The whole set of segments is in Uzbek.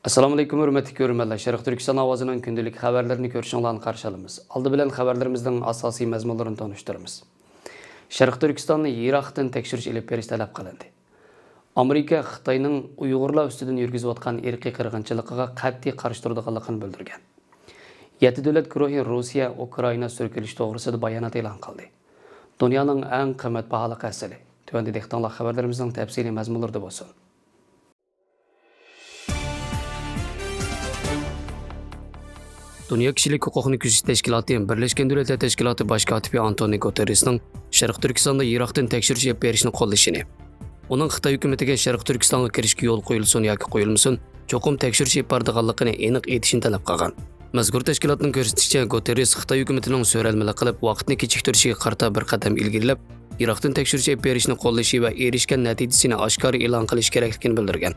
Assalamu alaykum hörmətli görürmənlər. Sherqiy Türkistan Awazining kündilik xəvərlərini görüşünglarni qarşı alamiz. Aldı bilan xəvərlərimizдің asosiy məzmunlarini tanıştırırız. Sherqiy Türkistanni yىraqtın təkşürüş elib beriş tələb qılındı. Amérika Xitayning Uyghurlar üstüdən yürgüzüyotgan İrqiy qırğınçılıqıga qət'iy qarşı tۇرىدىغانلىقini bildірген. 7 dövlət guruhi Rusiya, Ukra'ina sürkülüş doğrusida bayonot e'lon qildi. Dunyoning eng qimmatbaho qasri. Tövəndə dehqonlar xəvərlərimizдің təfsili məzmunlarida bo'lsin. Dünya Kişilik Hüquqini Küzüş Təşkilatı, Birləşmiş Dövlətlər Təşkilatı Baş katibi Antoni Guterresning Sherqiy Türkistanda yىraqtın təkşürüş elib berishni qo'llashini, uning Xitoy hukumatiga Sherqiy Turkistonga kirishga yo'l qo'yilsin yoki qo'yilmasin, cho'qim təkşürüş elib boradiganligini aniq aytishni talab qilgan. Mazkur tashkilotning ko'rsatishicha, Guterres Xitoy hukumatining so'ralmalik qilib, vaqtni kechiktirishiga qarata bir qadam ilgirlab, yىraqtın təkşürüş elib berishni qo'llashi va erishgan natijasini oshkor e'lon qilish kerakligini bildirgan.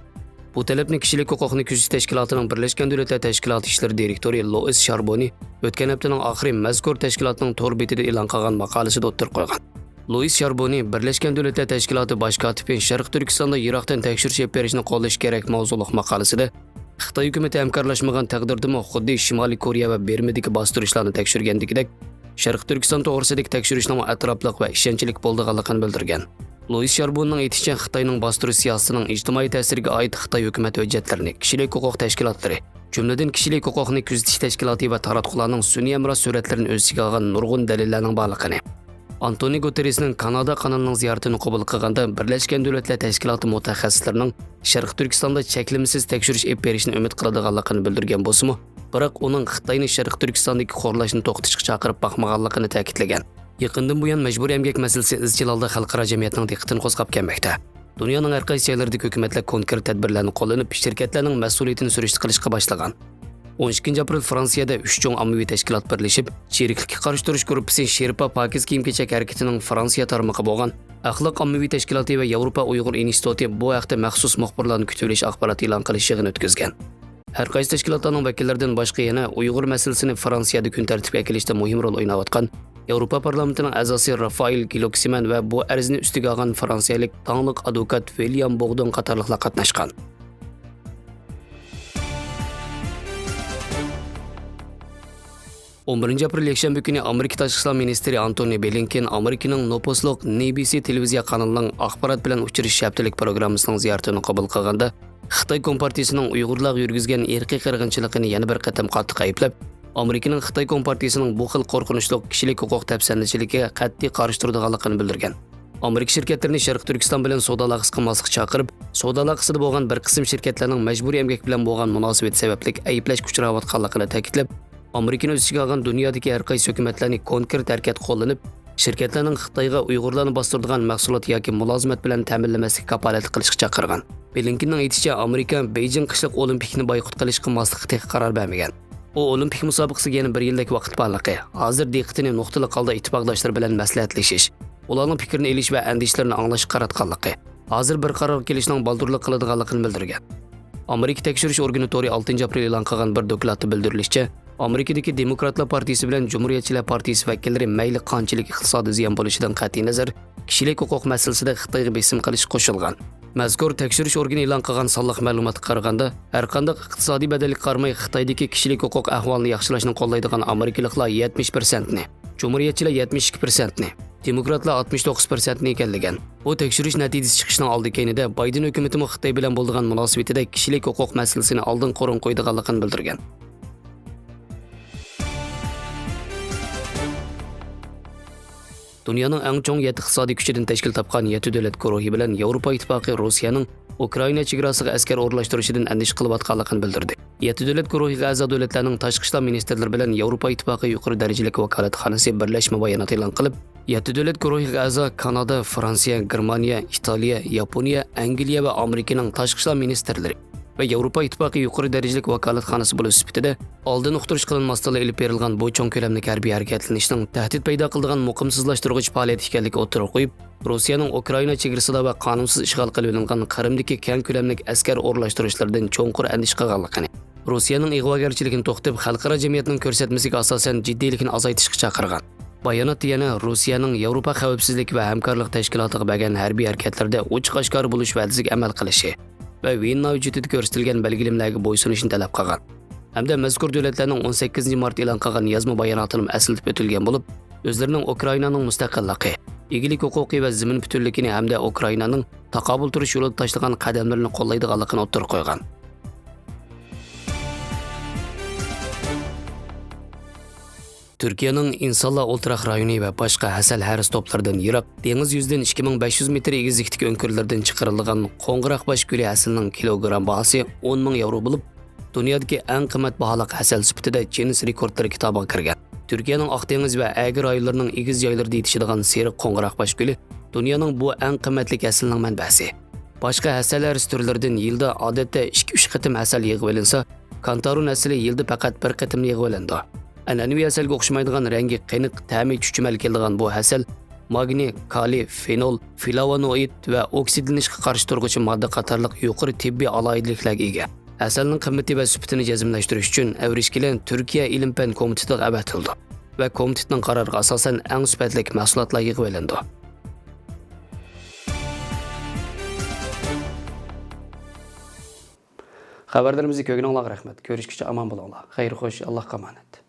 Bu talabni Kişilik Hüquqini Küzüş Təşkilatının Birləşmiş Dövlətlər Təşkilatı İşləri Direktori Louis Charbonniy o'tgan haftaning oxiri mazkur tashkilotning to'r betida e'lon qilgan maqolasida o'ttirib qo'ygan. Louis Charbonniy Birləşmiş Dövlətlər Təşkilatı Baş katibi Sherqiy Türkistanda yىraqdan təkşürüş elib berishni qo'llash kerak mavzuliq maqolasida Xitoy hukumati hamkorlashmagan taqdirdami xuddi Shimoliy Koreya va Bermudagi bostirishlarni tekshirgandagidek Sherqiy Turkiston to'g'risidagi tekshirishning atrofliq va ishonchlik bo'lganligini bildirgan. Louis Charbonniyning aytishicha, Xitoyning bostirish siyosatining ijtimoiy ta'siriga oid Xitoy hukumat hujjatlarini, kishilik huquq tashkilotlari, jumladan kishilik huquqni kuzatish tashkiloti va taratqularning sun'iy meros suratlarini o'z ichiga olgan nurg'un dalillarning borligini. Antoni Guterresning Kanada kanalining ziyoratini qabul qilganda Birlashgan Davlatlar Tashkiloti mutaxassislarining Sherqiy Turkistonda cheklimsiz tekshirish olib berishni umid qiladiganligini bildirgan bo'lsa-mu, biroq uning Xitoyni Sherqiy Turkistondagi xo'rlashni to'xtatishga chaqirib boqmaganligini ta'kidlagan. Yaqindan buyon majburiy emgak masalasi izchil holda xalqaro jamiyatning diqqatini qo'zg'ab kelmoqda. Dunyoning har qaysi joylarida hukumatlar konkret tadbirlarni qo'llanib, shirkatlarning mas'uliyatini surishti qilishga boshlagan. 12 aprel Fransiyada 3 cho'ng ommaviy tashkilot birlashib, sheriklikka qarshi turish gruppasi Sherpa Pokiz kiyim-kechak harakatining Fransiya tarmog'i bo'lgan Axloq ommaviy tashkiloti va Yevropa Uyg'ur instituti bu haqda maxsus muxbirlarni kutib olish axborot e'lon qilish yig'ini o'tkazgan. Har qaysi tashkilotlarning vakillaridan boshqa yana Uyg'ur masalasini Fransiyada kun tartibga keltirishda muhim rol o'ynayotgan Yevropa parlamentining a'zosi Rafael Giloksiman va bu arzni ustiga olgan fransiyalik tanliq advokat William Bogdon qatorliqlar qatnashgan. Aprel yakshanba kuni Amerika Tashqi ishlar ministri Antony Blinken Amerikaning nopusliq NBC televiziya kanalining axborot bilan uchrashish haftalik programmasining ziyoratini qabul qilganda Xitoy Kompartiyasining Uyg'urlarga yurgizgan irqiy qirg'inchiligini yana bir qatam qattiq ayblab, Amerikaning Xitoy Kompartiyasining bu xil qo'rqinchli kishilik huquq tafsirlanishligiga qat'iy qarshi turadiganligini bildirgan. Amerika shirkatlarini Sherqiy Turkiston bilan savdo aloqasi qilmaslikka chaqirib, savdo aloqasida bo'lgan bir qism shirkatlarning majburiy emgak bilan bo'lgan munosabat sababli ayblashga uchrayotganligini ta'kidlab, Amerikani o'z ichiga olgan dunyodagi har qaysi hukumatlarning konkret harakat qo'llanib, shirkatlarning Xitoyga Uyg'urlarni bostiradigan mahsulot yoki mulozimat bilan ta'minlamaslikka kafolat qilishga chaqirgan. Blinkenning aytishicha, Amerika Beijing qishliq olimpikni boykot qilish qilmaslikka qaror bermagan. O olimpik musobaqasiga yana bir yillik vaqt borligi, hozir diqqatini nuqtali holda ittifoqdoshlar bilan maslahatlashish, ularning fikrini elish va andishlarini anglash qaratganligi, hozir bir qaror kelishning baldurlik qiladiganligini bildirgan. Amerika tekshirish organi 6 aprel e'lon qilgan bir dokladda bildirilishicha, Amerikadagi Demokratlar partiyasi bilan Cumhuriyetchilar partiyasi vakillari mayli qanchalik iqtisodiy ziyon bo'lishidan qat'iy nazar, kishilik huquq masalasida Xitoyga besim qilish qo'shilgan. Mazkur tekshirish organi e'lon qilgan sonliq ma'lumotga qaraganda, har qanday iqtisodiy badallik qarmay Xitoydagi kishilik huquq ahvolini yaxshilashni qo'llaydigan Amerikaliklar 70% ni, Cumhuriyetchilar 72% ni, Demokratlar 69% ni ekanligan. Bu tekshirish natijasi chiqishining oldi-keynida Bayden hukumati Xitoy bilan bo'lgan munosabatida kishilik huquq masalasini oldin qo'rin qo'ydiganligini bildirgan. Dunyoning eng chong 7 iqtisodiy kuchidan tashkil topgan 7 davlat guruhi bilan Yevropa ittifoqi Rossiyaning Ukra'ina chegarasiga askar o'rnashtirishidan andish qilayotganligini bildirdi. 7 davlat guruhiga a'zo davlatlarning tashqi ishlar ministrlari bilan Yevropa ittifoqi yuqori darajali vakolatxonasi birlashma bayonot e'lon qilib, 7 davlat guruhiga a'zo Kanada, Fransiya, Germaniya, Italiya, Yaponiya, Angliya va Amerikaning tashqi ishlar ministrlari va Yevropa ittifoqi yuqori darajali vakolatxonasi bo'lish sifatida oldin uqtirish qilinmasdan elib berilgan bu cho'ng ko'lamli harbiy harakatlanishning tahdid paydo qiladigan muqimsizlashtiruvchi faoliyat ekanligi o'tirib qo'yib, Rossiyaning Ukra'ina chegarasida va qonunsiz ishg'ol qilib olingan Qrimdagi keng ko'lamli askar o'rnashtirishlardan cho'nqur andish qilganligini, Rossiyaning ig'vogarchiligini to'xtatib, xalqaro jamiyatning ko'rsatmasiga asosan jiddiylikni azaytishga chaqirgan. Bayonot yana Rossiyaning Yevropa xavfsizlik va hamkorlik tashkilotiga bergan harbiy harakatlarda ochiq-oshkor bo'lish va'dasiga amal qilishi, va Vienna hujjatida ko'rsatilgan belgilimlarga bo'ysunishni talab qilgan. Hamda mazkur davlatlarning 18 mart e'lon qilgan yozma bayonotini aslatib o'tilgan bo'lib, o'zlarining Ukrainaning mustaqilligi, egilik huquqi va zamin butunligini hamda Ukrainaning taqobil turish yo'lida tashlagan qadamlarini qo'llaydiganligini o'ttirib qo'ygan. Türkiye'nin insonlar o'ltiraq rayoni va boshqa hasal haris to'plaridan yiroq dengiz yuzidan 2500 metr egizlikdagi o'nkirlardan chiqarilgan qo'ng'iroq bosh guli hasalning kilogramm bahosi 10 ming yevro bo'lib, dunyodagi eng qimmat baholiq hasal sifatida Guinness rekordlari kitobiga kirgan. Türkiye'nin Akdeniz va Agir rayonlarining egiz joylarida yetishadigan seriq qo'ng'iroq bosh guli dunyoning bu eng qimmatli hasalning manbasi. Boshqa hasal haris turlaridan yilda odatda 2-3 qatim hasal yig'ib olinsa, kantarun hasali yilda faqat bir qatim yig'ib olindi. An'anaviy hasalga o'xshamaydigan rangi qeniq, ta'mi chuchmal keladigan bu hasal magniy, kaliy, fenol, flavonoid va oksidlanishga qarshi turg'uvchi modda qatorliq yuqori tibbiy aloyidliklarga ega. Hasalning qimmati va sifatini jazmlashtirish uchun Avrishkilan Turkiya ilm-fan komitetiga avatildi va komitetning qaroriga asosan eng sifatli mahsulotlar yig'ib olindi. Xabarlarimizni ko'rganingizga rahmat. Ko'rishguncha omon bo'linglar. Xayr xo'sh, Allohga omonat.